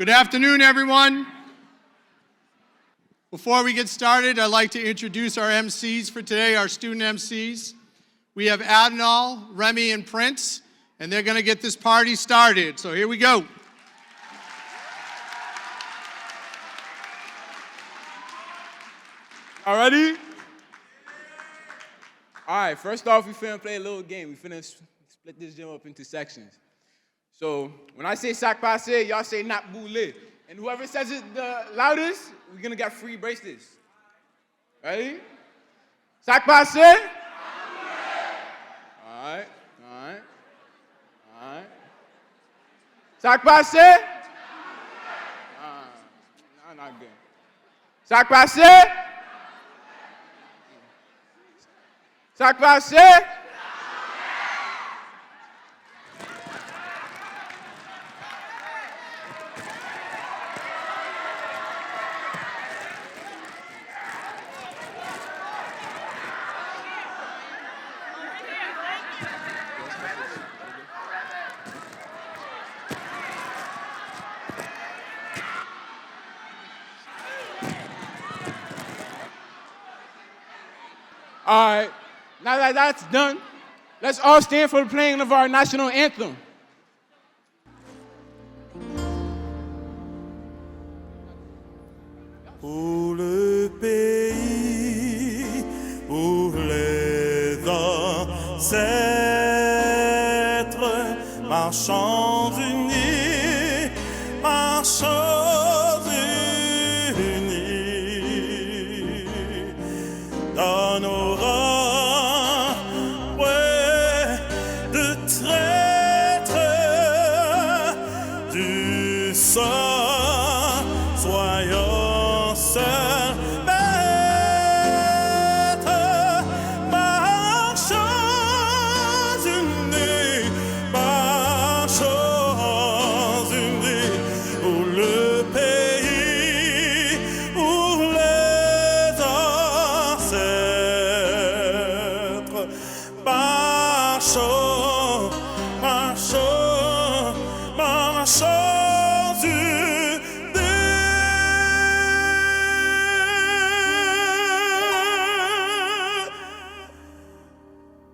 Good afternoon, everyone. Before we get started, I'd like to introduce our MCs for today, our student MCs. We have Adinal, Remy, and Prince, and they're going to get this party started. So here we go. All ready? All right, first off, we finna play a little game. We finna split this gym up into sections. So when I say sac passe, y'all say not boule. And whoever says it the loudest, we're gonna get free bracelets. Ready? Sac passe? All right. Sac passe? No, not good. Sac passe? Sac passe? All right, now that that's done, let's all stand for the playing of our national anthem. Pour le pays, pour les ancêtres, marchons unis, marchons unis, dans nos rangs, ouais, de traîtres du sang, soyons seuls maîtres, marchons unis, pour le pays, pour les ancêtres, marchons, marchons, marchons unis.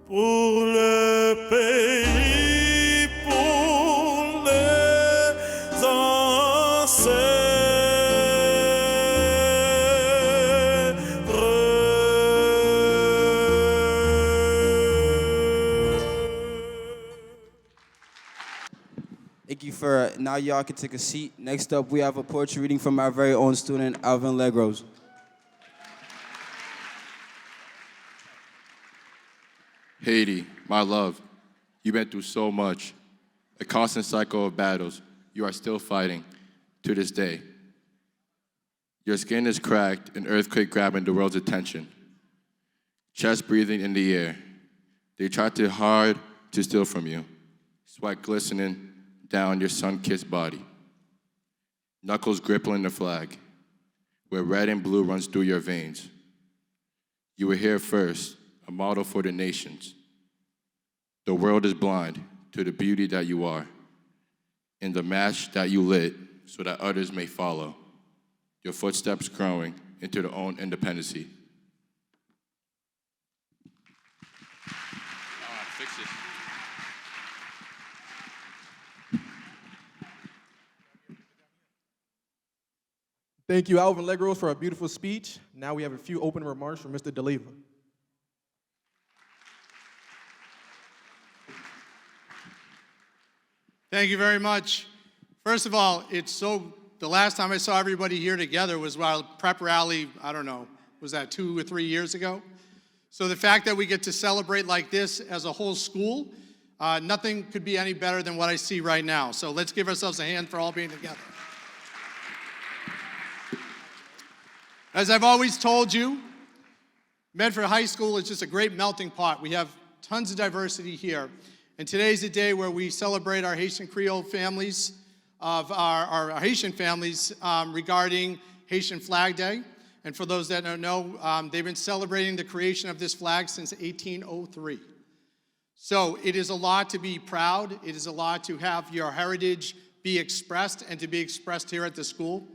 Pour le pays, pour les Thank you for now. Y'all can take a seat. Next up, we have a poetry reading from our very own student, Alvin Legros. Haiti, my love, you've been through so much. A constant cycle of battles. You are still fighting to this day. Your skin is cracked, an earthquake grabbing the world's attention. Chest breathing in the air. They tried too hard to steal from you. Sweat glistening down your sun-kissed body. Knuckles gripping the flag, where red and blue runs through your veins. You were here first, a model for the nations. The world is blind to the beauty that you are, and the match that you lit so that others may follow. Your footsteps growing into their own independency. Fix it. Thank you, Alvin Legros, for a beautiful speech. Now we have a few opening remarks from Mr. DeLeva. Thank you very much. First of all, the last time I saw everybody here together was while prep rally, I don't know, was that 2 or 3 years ago? So the fact that we get to celebrate like this as a whole school, nothing could be any better than what I see right now. So let's give ourselves a hand for all being together. As I've always told you, Medford High School is just a great melting pot. We have tons of diversity here. And today's a day where we celebrate our Haitian Creole families, our Haitian families regarding Haitian Flag Day. And for those that don't know, they've been celebrating the creation of this flag since 1803. So it is a lot to be proud. It is a lot to have your heritage be expressed and to be expressed here at the school.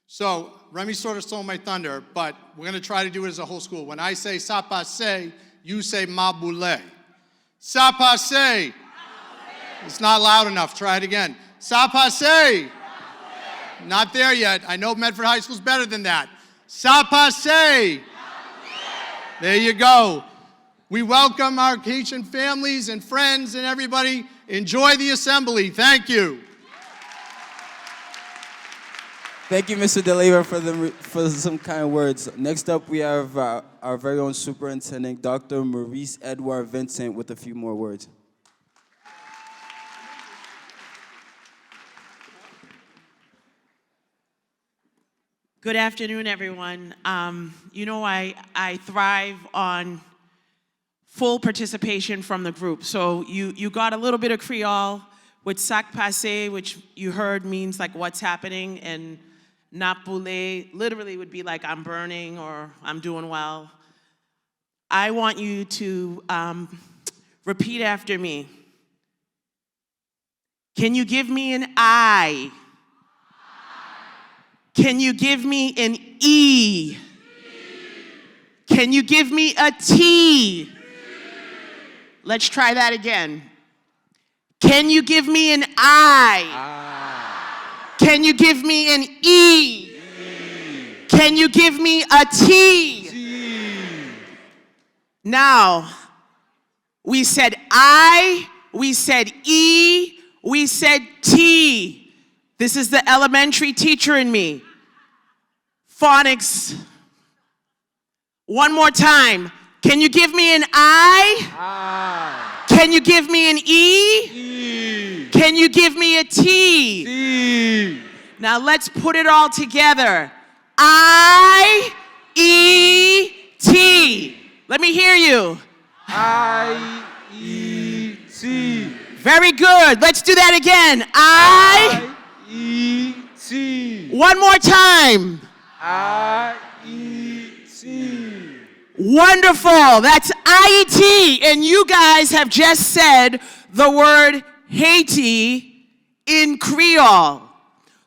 So Remy sort of stole my thunder, but we're going to try to do it as a whole school. When I say ça passe, you say ma boule. Ça passe. It's not loud enough. Try it again. Ça passe. Not there yet. I know Medford High School's better than that. Ça passe. There you go. We welcome our Haitian families and friends and everybody. Enjoy the assembly. Thank you. Thank you, Mr. DeLeva, for some kind words. Next up, we have our very own superintendent, Dr. Maurice Edouard Vincent, with a few more words. Good afternoon, everyone. You know, I thrive on full participation from the group. So you got a little bit of Creole with sac passe, which you heard means like what's happening, and napule literally would be like I'm burning or I'm doing well. I want you to repeat after me. Can you give me an I? Can you give me an E? Can you give me a T? Let's try that again. Can you give me an I? Can you give me an E? Can you give me a T? Now, we said I, we said E, we said T. This is the elementary teacher in me. Phonics. One more time. Can you give me an I? Can you give me an E? Can you give me a T? Now let's put it all together. I, E, T. Let me hear you. I-E-T. Very good. Let's do that again. I-E-T. One more time. I-E-T. Wonderful. That's IET. And you guys have just said the word Haiti in Creole.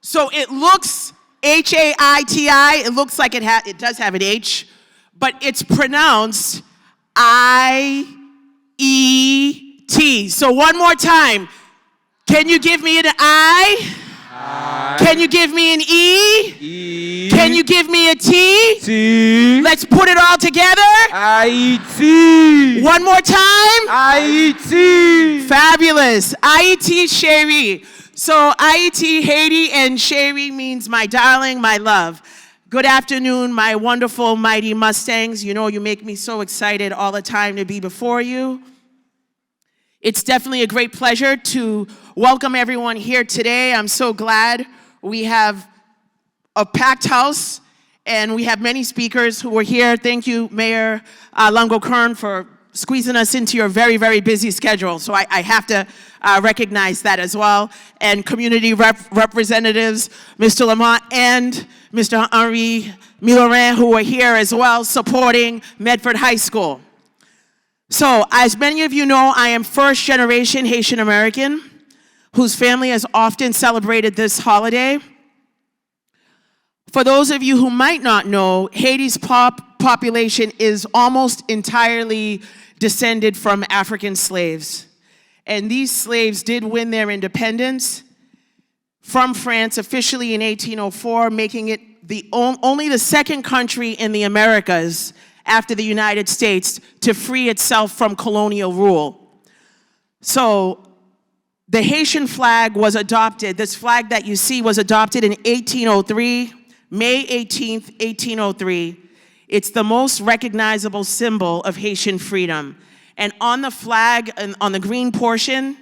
So it looks H-A-I-T-I. It looks like it does have an H, but it's pronounced I-E-T. So one more time. Can you give me an I? Can you give me an E? Can you give me a T? T. Let's put it all together. I-E-T. One more time. I-E-T. Fabulous. IET Sherry. So IET Haiti and Sherry means my darling, my love. Good afternoon, my wonderful, mighty Mustangs. You know, you make me so excited all the time to be before you. It's definitely a great pleasure to welcome everyone here today. I'm so glad we have a packed house and we have many speakers who are here. Thank you, Mayor Longo-Kern, for squeezing us into your very, very busy schedule. So I have to recognize that as well. And community representatives, Mr. Lamont and Mr. Henri Milorin, who are here as well supporting Medford High School. So, as many of you know, I am first generation Haitian American whose family has often celebrated this holiday. For those of you who might not know, Haiti's population is almost entirely descended from African slaves. And these slaves did win their independence from France officially in 1804, making it only the second country in the Americas after the United States to free itself from colonial rule. So the Haitian flag was adopted. This flag that you see was adopted in 1803, May 18th, 1803. It's the most recognizable symbol of Haitian freedom. And on the flag, on the green portion,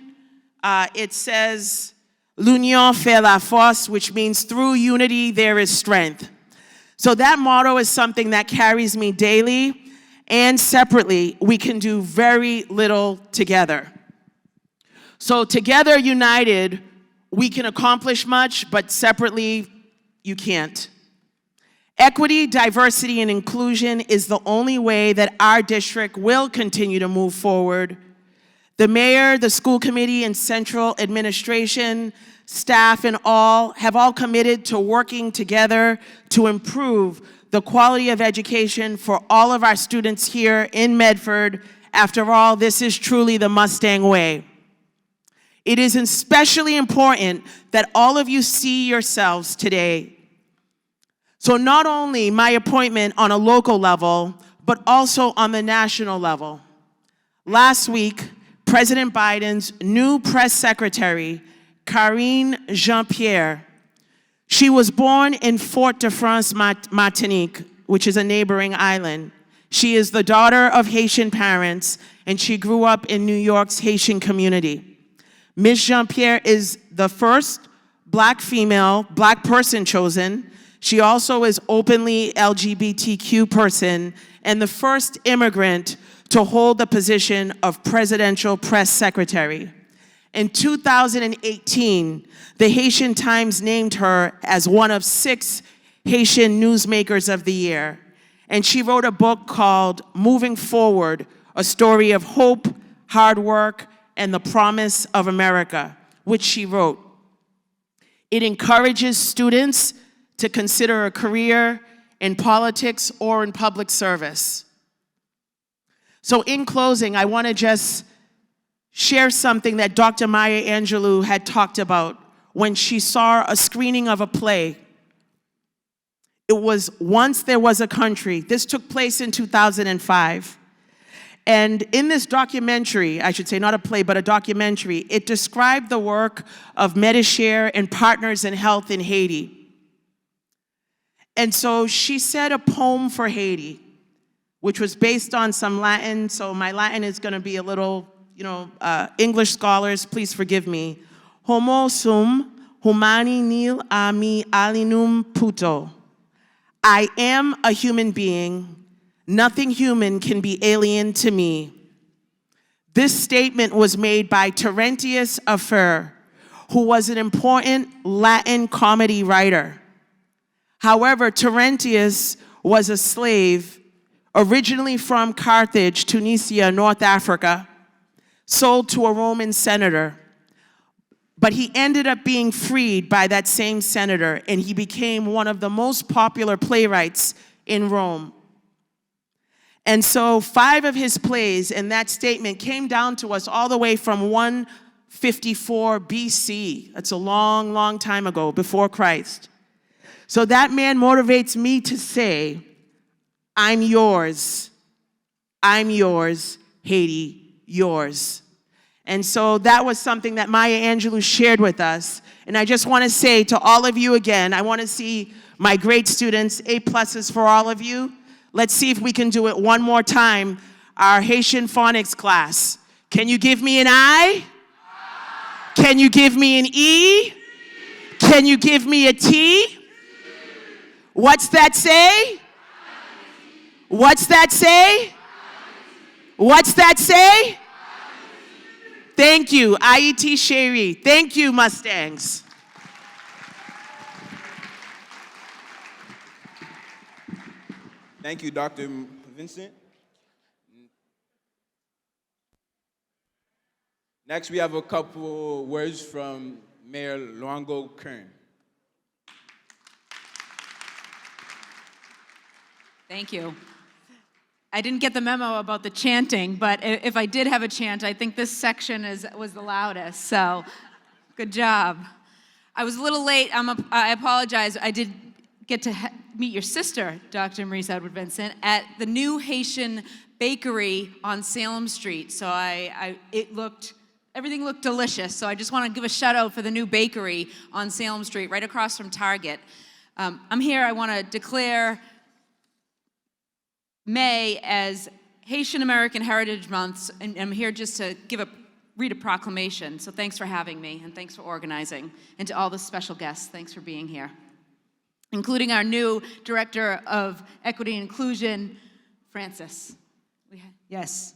it says, "L'union fait la force," which means through unity there is strength. So that motto is something that carries me daily, and separately, we can do very little together. So together, united, we can accomplish much, but separately, you can't. Equity, diversity, and inclusion is the only way that our district will continue to move forward. The mayor, the school committee, and central administration, staff, and all have all committed to working together to improve the quality of education for all of our students here in Medford. After all, this is truly the Mustang way. It is especially important that all of you see yourselves today. So not only my appointment on a local level, but also on the national level. Last week, President Biden's new press secretary, Karine Jean-Pierre, she was born in Fort-de-France, Martinique, which is a neighboring island. She is the daughter of Haitian parents, and she grew up in New York's Haitian community. Ms. Jean-Pierre is the first black person chosen. She also is openly LGBTQ person and the first immigrant to hold the position of presidential press secretary. In 2018, the Haitian Times named her as one of 6 Haitian Newsmakers of the Year. And she wrote a book called Moving Forward, a story of hope, hard work, and the promise of America, which she wrote. It encourages students to consider a career in politics or in public service. So in closing, I want to just share something that Dr. Maya Angelou had talked about when she saw a screening of a play. It was Once There Was a Country. This took place in 2005. And in this documentary, I should say not a play, but a documentary, it described the work of Medishare and Partners in Health in Haiti. And so she said a poem for Haiti, which was based on some Latin, so my Latin is gonna be a little, English scholars, please forgive me. Homo sum humani nil ami alinum puto. I am a human being. Nothing human can be alien to me. This statement was made by Terentius Afer, who was an important Latin comedy writer. However, Terentius was a slave originally from Carthage, Tunisia, North Africa, sold to a Roman senator. But he ended up being freed by that same senator, and he became one of the most popular playwrights in Rome. And so 5 of his plays in that statement came down to us all the way from 154 BC. That's a long, long time ago, before Christ. So that man motivates me to say, I'm yours, Haiti, yours. And so that was something that Maya Angelou shared with us. And I just want to say to all of you again, I want to see my great students, A+ for all of you. Let's see if we can do it one more time. Our Haitian phonics class. Can you give me an I? Can you give me an E? Can you give me a T? What's that say? What's that say? What's that say? Thank you, IET Sherry. Thank you, Mustangs. Thank you, Dr. Vincent. Next, we have a couple words from Mayor Luango Kern. Thank you. I didn't get the memo about the chanting, but if I did have a chant, I think this section was the loudest, so good job. I was a little late. I apologize. I did get to meet your sister, Dr. Maurice Edward Vincent, at the new Haitian bakery on Salem Street. So everything looked delicious. So I just want to give a shout out for the new bakery on Salem Street, right across from Target. I'm here, I want to declare May as Haitian American Heritage Month, and I'm here just to read a proclamation. So thanks for having me, and thanks for organizing. And to all the special guests, thanks for being here, including our new Director of Equity and Inclusion, Francis. Yes.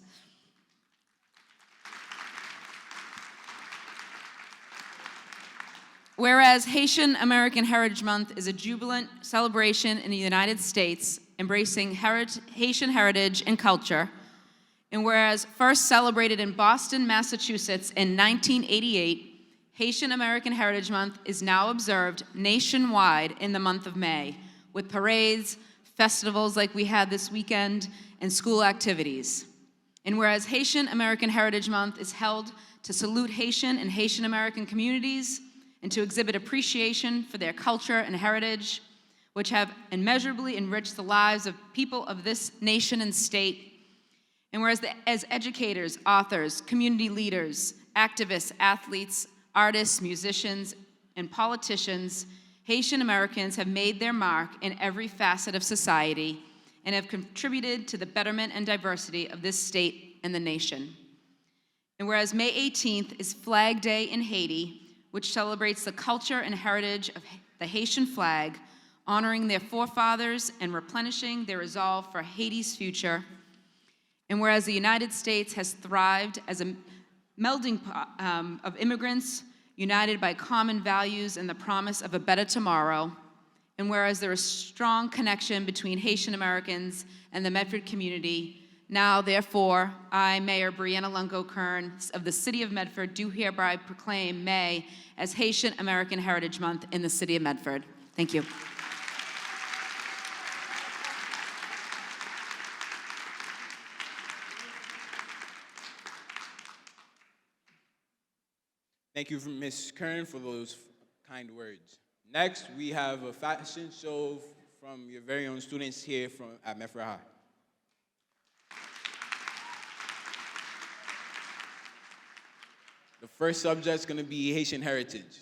Whereas Haitian American Heritage Month is a jubilant celebration in the United States embracing Haitian heritage and culture, and whereas first celebrated in Boston, Massachusetts in 1988, Haitian American Heritage Month is now observed nationwide in the month of May, with parades, festivals like we had this weekend, and school activities. And whereas Haitian American Heritage Month is held to salute Haitian and Haitian American communities and to exhibit appreciation for their culture and heritage, which have immeasurably enriched the lives of people of this nation and state. And whereas as educators, authors, community leaders, activists, athletes, artists, musicians, and politicians, Haitian Americans have made their mark in every facet of society and have contributed to the betterment and diversity of this state and the nation. And whereas May 18th is Flag Day in Haiti, which celebrates the culture and heritage of the Haitian flag, honoring their forefathers and replenishing their resolve for Haiti's future. And whereas the United States has thrived as a melding pot of immigrants united by common values and the promise of a better tomorrow, and whereas there is strong connection between Haitian Americans and the Medford community, now, therefore, I, Mayor Brianna Lungo-Kern of the City of Medford, do hereby proclaim May as Haitian American Heritage Month in the City of Medford. Thank you. Thank you, Ms. Kern, for those kind words. Next, we have a fashion show from your very own students here at Medford High. The first subject is going to be Haitian heritage.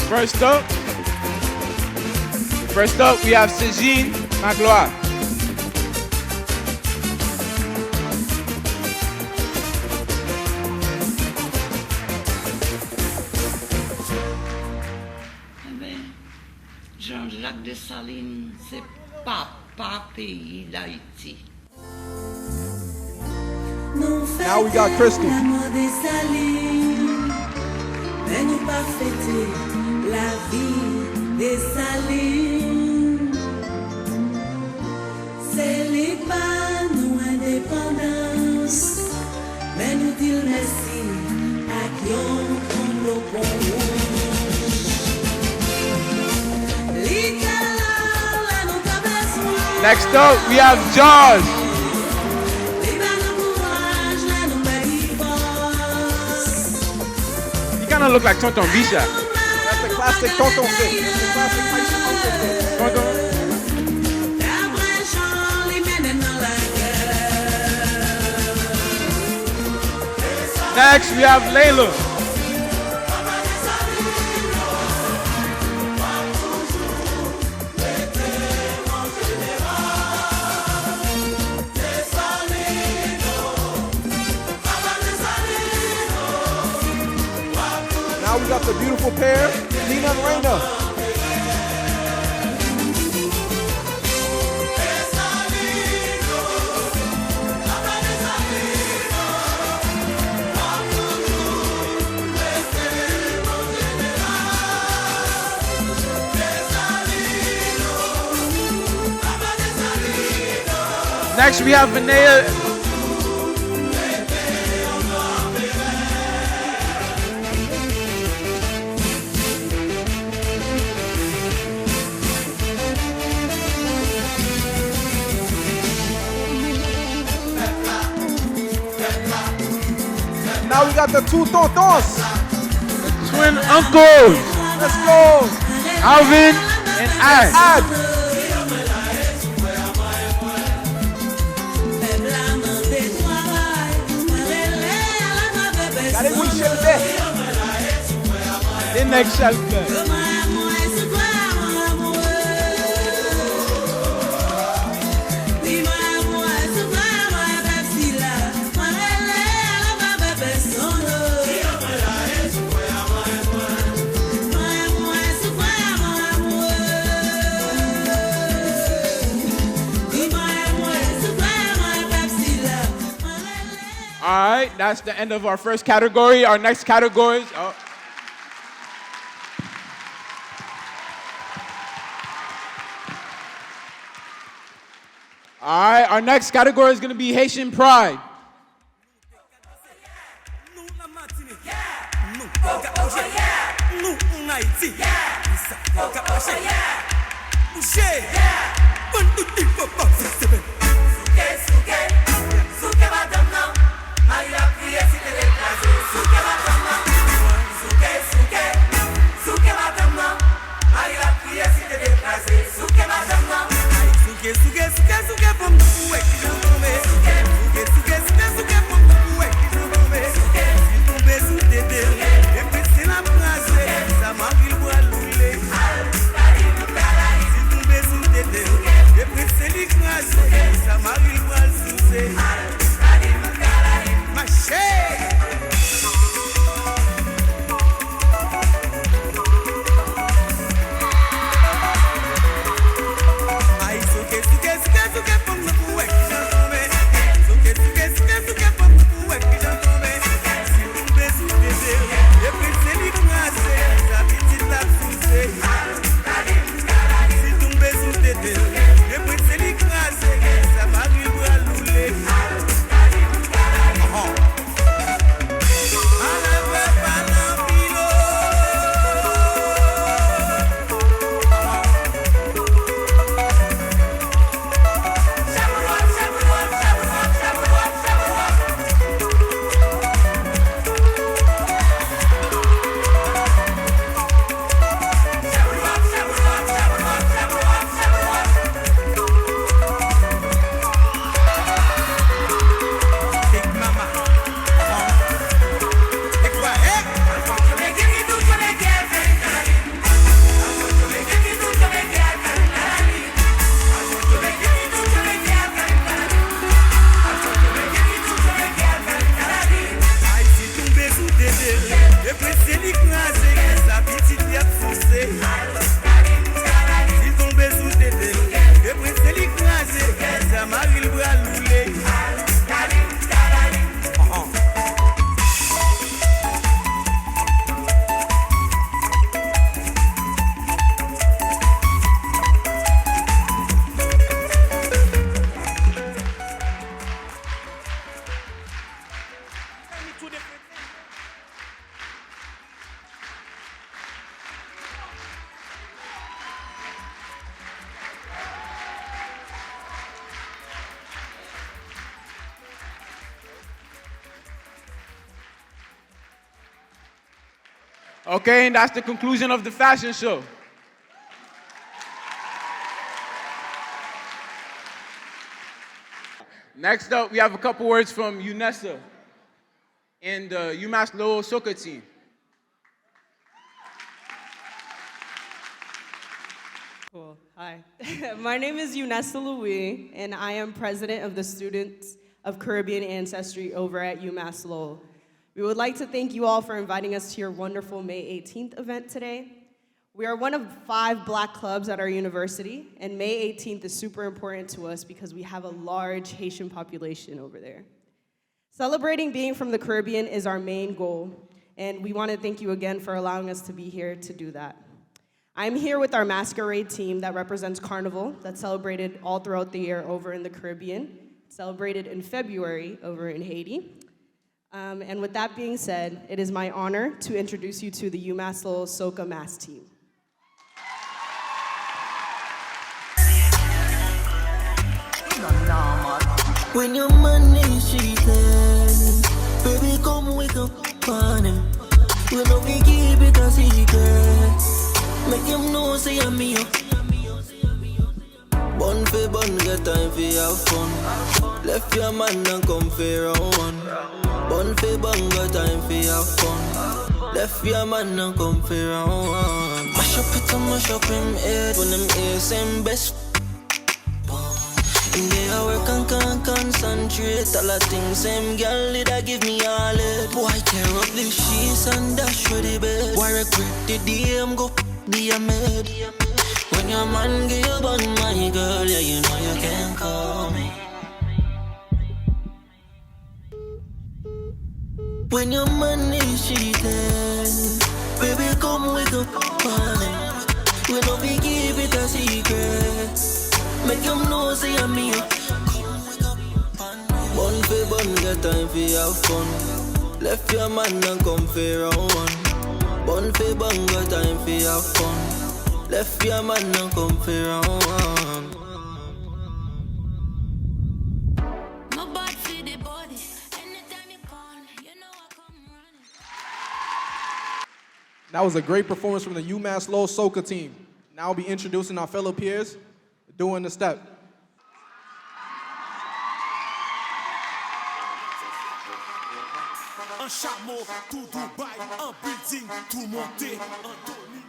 First up, we have Cégine Magloire. Jean-Jacques Dessalines, c'est papa pays d'Haïti. Now we got Crystal. Mais nous pas fêter la vie des salines. C'est les pas nous indépendance. Mais nous dire merci à qui on nous bon. Next up, we have Jaws. You kind of look like Tonton Bisha. That's the classic Tonton fit. That's the classic Haitian Tonton fit. Next, we have Layla. Now we got the beautiful pair, Nina and Raina. Next, we have Vinaya. Now we got the two tontons. Twin uncles. Let's go. Alvin and Ad. The next shelter. All right, that's the end of our first category. Our next categories. Oh. All right, our next category is going to be Haitian pride. Okay, and that's the conclusion of the fashion show. Next up, we have a couple words from UNESA and the UMass Lowell soccer team. Cool. Hi. My name is UNESA Louis, and I am president of the Students of Caribbean Ancestry over at UMass Lowell. We would like to thank you all for inviting us to your wonderful May 18th event today. We are one of 5 Black clubs at our university, and May 18th is super important to us because we have a large Haitian population over there. Celebrating being from the Caribbean is our main goal, and we want to thank you again for allowing us to be here to do that. I'm here with our masquerade team that represents Carnival, that's celebrated all throughout the year over in the Caribbean, celebrated in February over in Haiti. And with that being said, it is my honor to introduce you to the UMass Lowell Soca Mass team. When your money is cheating, baby, come wake up on him. We know we keep it a secret. Make him know, say I'm me up. Bun for bun, get time for have fun. Left your man and come for round one. Bun for bun, get time for have fun. Left your man and come for round one. Mash up it and mash up him head when them ears him best. In the work and can't concentrate. All the things same girl did I give me all it. Boy, tear up the sheets and dash for the bed. Why regret the DM go the made. When your man give you bun, my girl, yeah, you know you can't call me. When your man is cheating, baby, come wake up, man. We no be give it a secret. Make him know say I'm me. Bun for bun, get time for have fun. Left your man and come for round one. Bun for bun, get time for have fun. Left your man and come for round one. That was a great performance from the UMass Lowell Soca team. Now I'll be introducing our fellow peers doing the step. Un chameau, tout Dubaï, un building, tout monté, un Tony.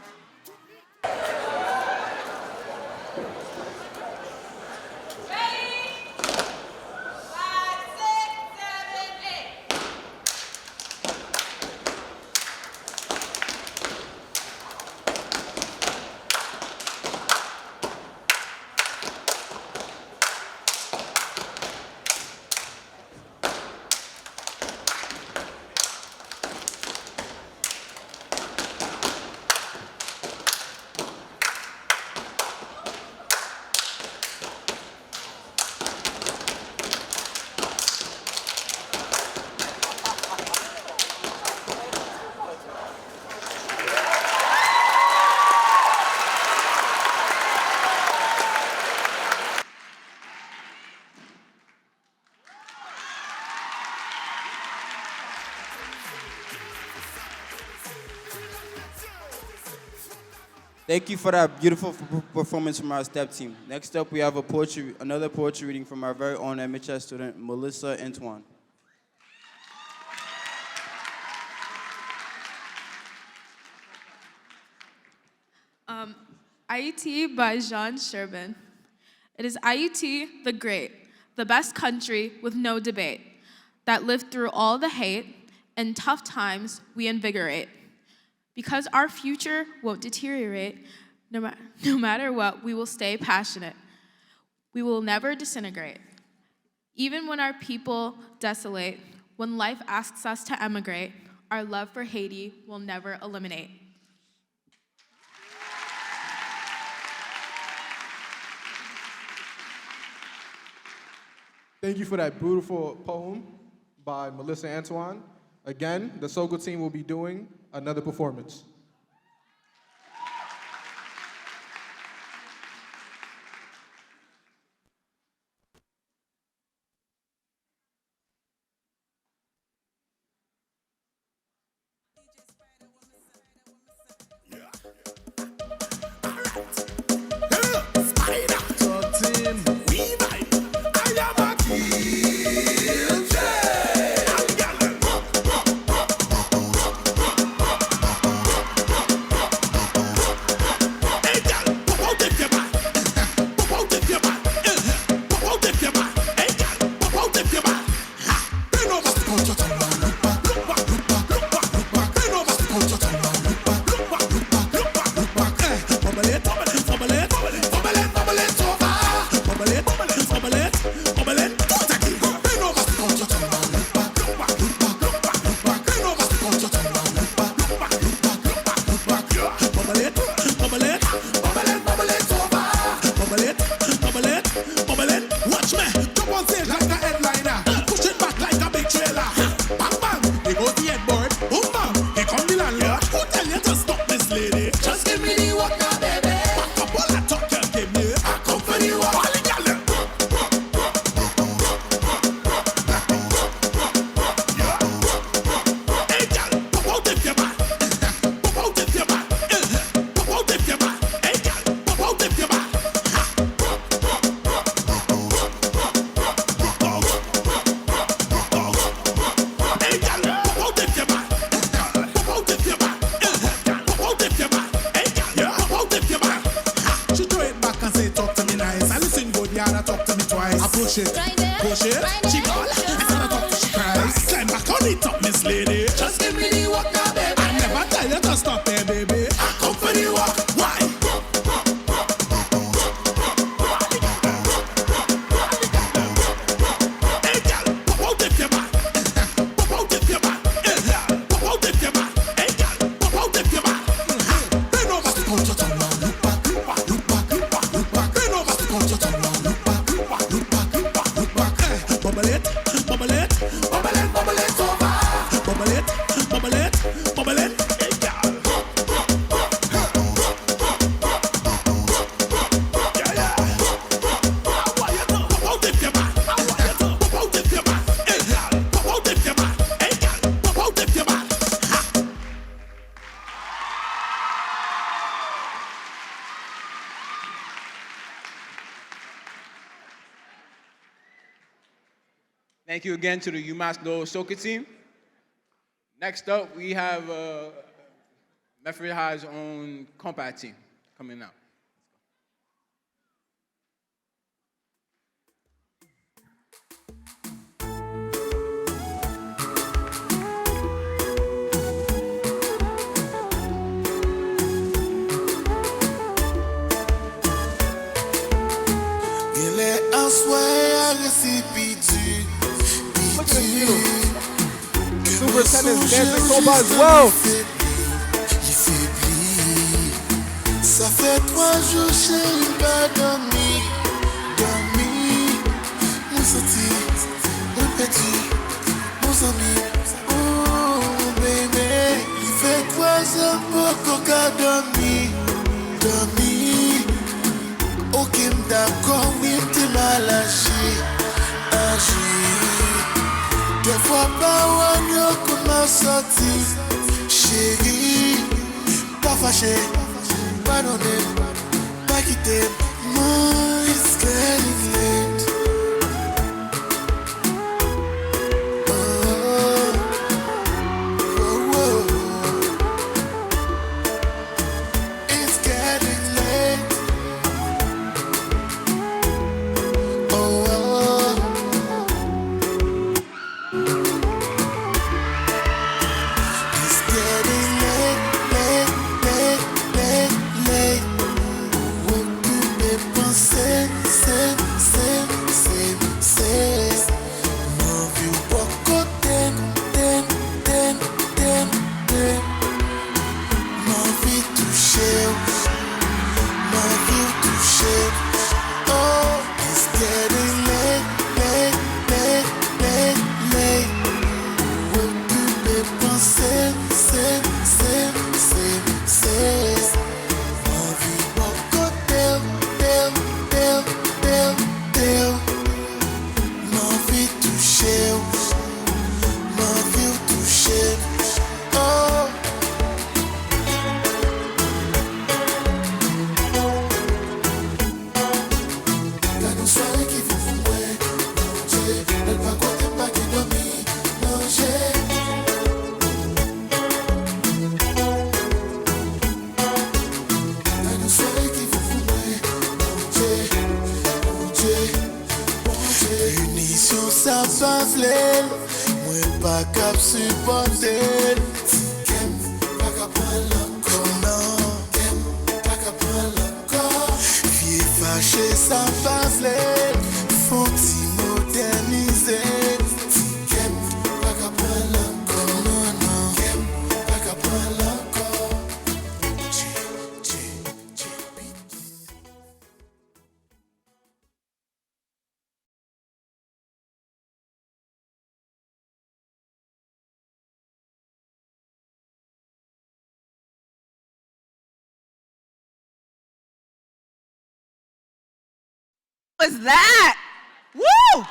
Thank you for that beautiful performance from our step team. Next up, we have another poetry reading from our very own MHS student, Melissa Antoine. IUT by Jean Sherbin. It is IUT the great, the best country with no debate, that lived through all the hate and tough times we invigorate. Because our future won't deteriorate, no matter what, we will stay passionate. We will never disintegrate. Even when our people desolate, when life asks us to emigrate, our love for Haiti will never eliminate. Thank you for that beautiful poem by Melissa Antoine. Again, the Soca team will be doing another performance. Push it, she call, I tell her talk to she cries. Climb back on it up, Miss Lady. Just give me the walk now, baby. I never tell you to stop there, baby. I come for the walk, why? Hey, girl, pop out if you're bad. Pop out if you're bad. Thank you again to the UMass Lowell soccer team. Next up, we have Medford High's own combat team coming out. Il est un soir à récipitu. Superintendent's dancing combat as well. Ça fait 3 jours, j'ai pas dormi. Mon sorti, mon petit, mon ami. Oh, baby. Il fait 3 heures pour qu'on a dormi. Ok, d'accord, oui, t'es mal agi. Des fois, pas on comment sortir. Chérie, pas fâché, pas donné, pas quitté. Moi, it's getting late. It's getting late. It's getting late. Occupé penser, c'est. Mon vieux poco, ten. Mon vie touché. Oh, it's getting late. Occupé penser, c'est. Mon vie poco, del. Mon vie touché. Oh. La nous soirée qui fait fouet, manger. Elle va compter pas qui dormit, manger. La nous soirée qui fait fouet, manger. Punition ça va v'l'el, moi pas cap supporter. Pas cap prendre encore, non. Pas cap prendre encore. Vie fâché ça va v'l'el, faut-il moderniser. Pas cap prendre encore, non. Pas cap prendre encore. Was that? Woo!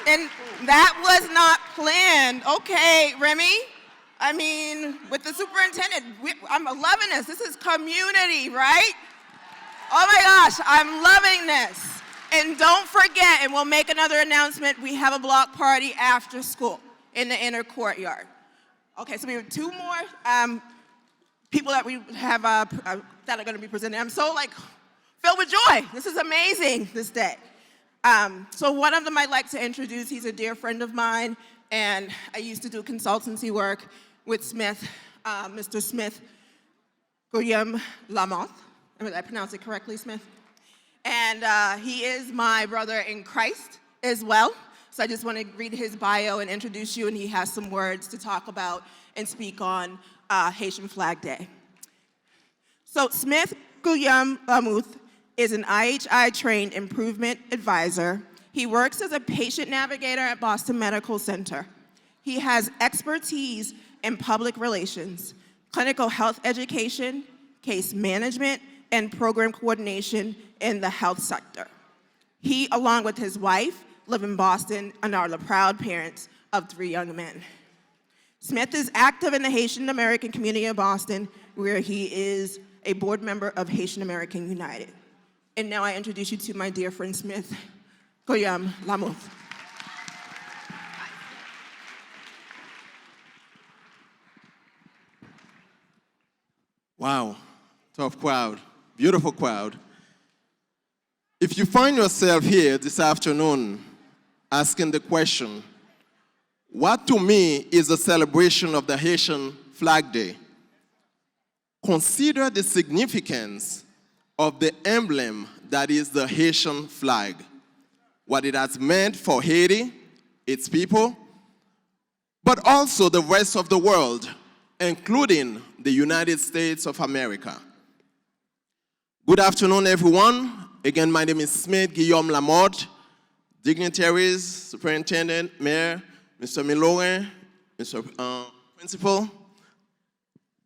And that was not planned. Okay, Remy. I mean, with the superintendent, I'm loving this. This is community, right? Oh my gosh, I'm loving this. And don't forget, and we'll make another announcement, we have a block party after school in the inner courtyard. Okay, so we have 2 more people that we have that are going to be presenting. I'm so filled with joy. This is amazing this day. So one of them I'd like to introduce. He's a dear friend of mine, and I used to do consultancy work with Smith, Mr. Smith, Guillaume Lamothe. Did I pronounce it correctly, Smith? And he is my brother in Christ as well. So I just want to read his bio and introduce you, and he has some words to talk about and speak on Haitian Flag Day. So Smith Guillaume Lamothe is an IHI-trained improvement advisor. He works as a patient navigator at Boston Medical Center. He has expertise in public relations, clinical health education, case management, and program coordination in the health sector. He, along with his wife, live in Boston and are the proud parents of 3 young men. Smith is active in the Haitian American community of Boston, where he is a board member of Haitian American United. And now I introduce you to my dear friend Smith. Koyam Lamoth. Wow, tough crowd, beautiful crowd. If you find yourself here this afternoon asking the question, what to me is a celebration of the Haitian Flag Day? Consider the significance of the emblem that is the Haitian flag, what it has meant for Haiti, its people, but also the rest of the world, including the United States of America. Good afternoon, everyone. Again, my name is Smith Guillaume Lamotte, dignitaries, superintendent, mayor, Mr. Milorin, Mr. Principal.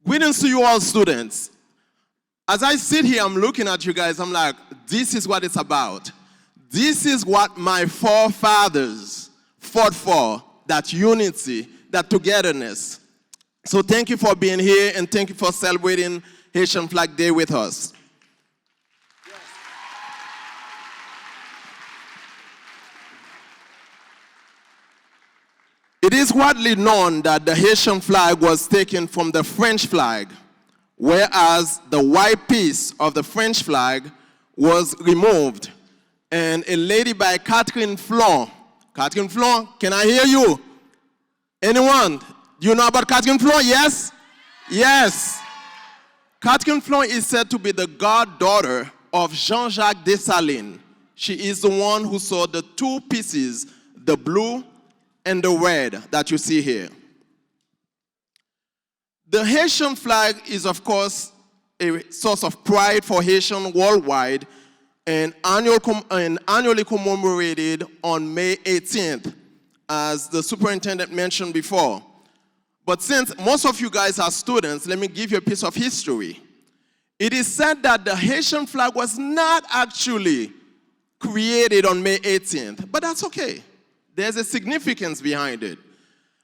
Greetings to you all, students. As I sit here, I'm looking at you guys, I'm like, this is what it's about. This is what my forefathers fought for, that unity, that togetherness. So thank you for being here, and thank you for celebrating Haitian Flag Day with us. It is widely known that the Haitian flag was taken from the French flag, whereas the white piece of the French flag was removed. And a lady by Catherine Flon. Catherine Flon, can I hear you? Anyone? Do you know about Catherine Flon? Yes? Yes. Catherine Flon is said to be the goddaughter of Jean-Jacques Dessalines. She is the one who saw the two pieces, the blue and the red that you see here. The Haitian flag is, of course, a source of pride for Haitians worldwide and annually commemorated on May 18th, as the superintendent mentioned before. But since most of you guys are students, let me give you a piece of history. It is said that the Haitian flag was not actually created on May 18th, but that's okay. There's a significance behind it.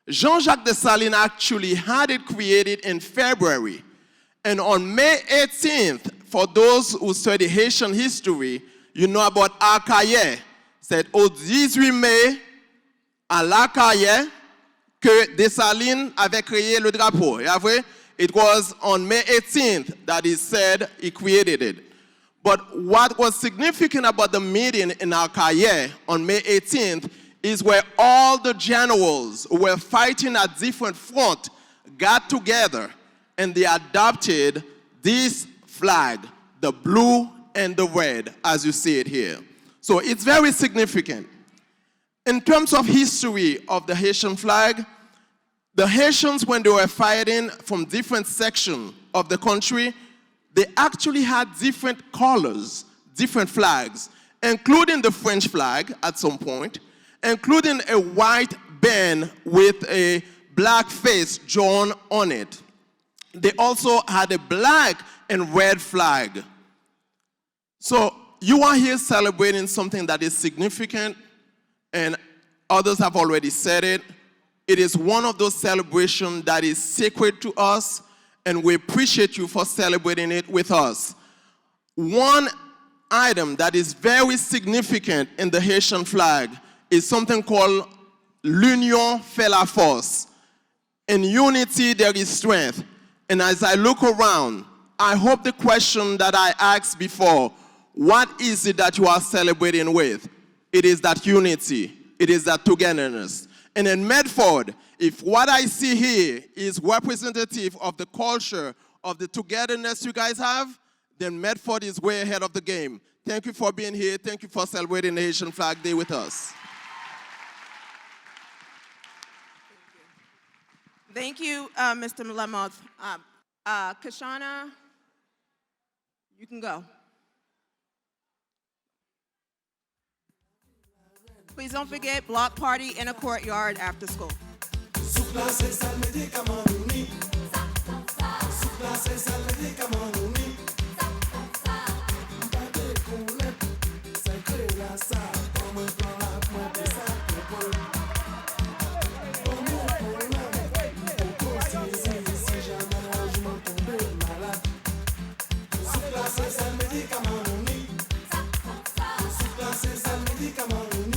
Jean-Jacques Dessalines actually had it created in February. And on May 18th, for those who study Haitian history, you know about Arcaye. Said, au 18 mai, à l'Arcaye, que Dessalines avait créé le drapeau. It was on May 18th that he said he created it. But what was significant about the meeting in Arcaye on May 18th is where all the generals who were fighting at different fronts got together and they adopted this flag, the blue and the red, as you see it here. So it's very significant. In terms of history of the Haitian flag, the Haitians, when they were fighting from different sections of the country, they actually had different colors, different flags, including the French flag at some point, including a white band with a black face drawn on it. They also had a black and red flag. So you are here celebrating something that is significant, and others have already said it. It is one of those celebrations that is sacred to us, and we appreciate you for celebrating it with us. One item that is very significant in the Haitian flag is something called l'union fait la force. In unity, there is strength. And as I look around, I hope the question that I asked before, what is it that you are celebrating with? It is that unity. It is that togetherness. And in Medford, if what I see here is representative of the culture, of the togetherness you guys have, then Medford is way ahead of the game. Thank you for being here. Thank you for celebrating the Haitian Flag Day with us. Thank you, Mr. Lamoth. Kashana, you can go. Please don't forget, block party in a courtyard after school. Come on.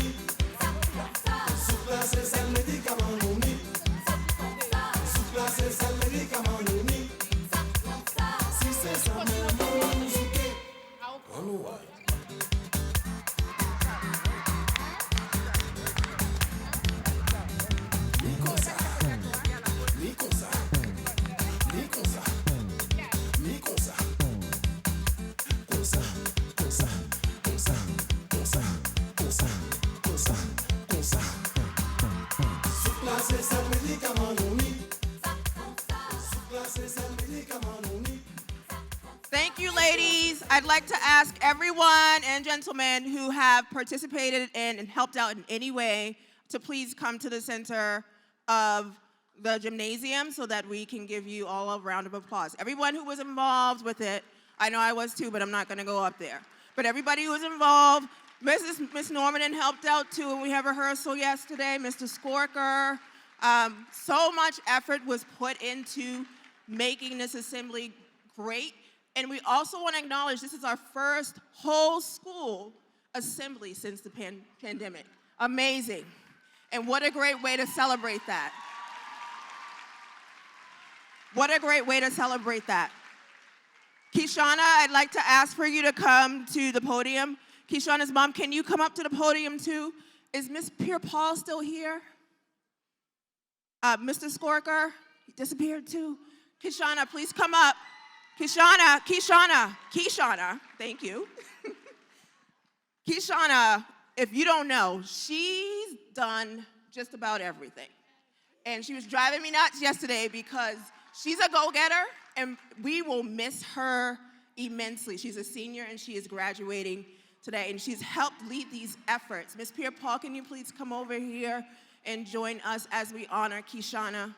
Thank you, ladies. I'd like to ask everyone and gentlemen who have participated in and helped out in any way to please come to the center of the gymnasium so that we can give you all a round of applause. Everyone who was involved with it, I know I was too, but I'm not gonna go up there. But everybody who was involved, Miss Norman helped out too, and we have rehearsal yesterday, Mr. Skorker. So much effort was put into making this assembly great. And we also want to acknowledge this is our first whole school assembly since the pandemic. Amazing. And what a great way to celebrate that. What a great way to celebrate that. Kishana, I'd like to ask for you to come to the podium. Kishana's mom, can you come up to the podium too? Is Miss Pierre-Paul still here? Mr. Skorker, he disappeared too. Kishana, please come up. Kishana, thank you. Kishana, if you don't know, she's done just about everything. And she was driving me nuts yesterday because she's a go-getter and we will miss her immensely. She's a senior and she is graduating today and she's helped lead these efforts. Ms. Pierre-Paul, can you please come over here and join us as we honor Kishana?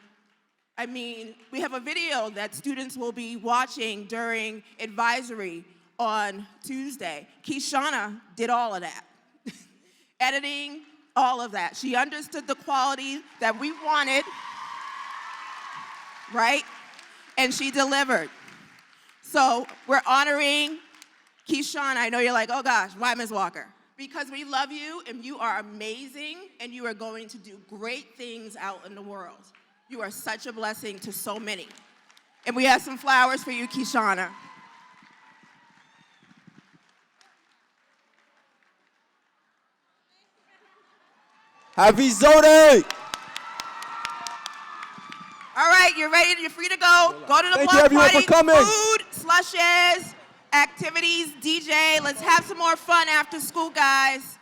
I mean, we have a video that students will be watching during advisory on Tuesday. Kishana did all of that. Editing, all of that. She understood the quality that we wanted, right? And she delivered. So we're honoring Kishana. I know you're like, oh gosh, why Ms. Walker? Because we love you and you are amazing and you are going to do great things out in the world. You are such a blessing to so many. And we have some flowers for you, Kishana. Happy Zodi! All right, you're ready, you're free to go. Go to the Thank you block everyone party. for coming. Food, slushes, activities, DJ. Let's have some more fun after school, guys.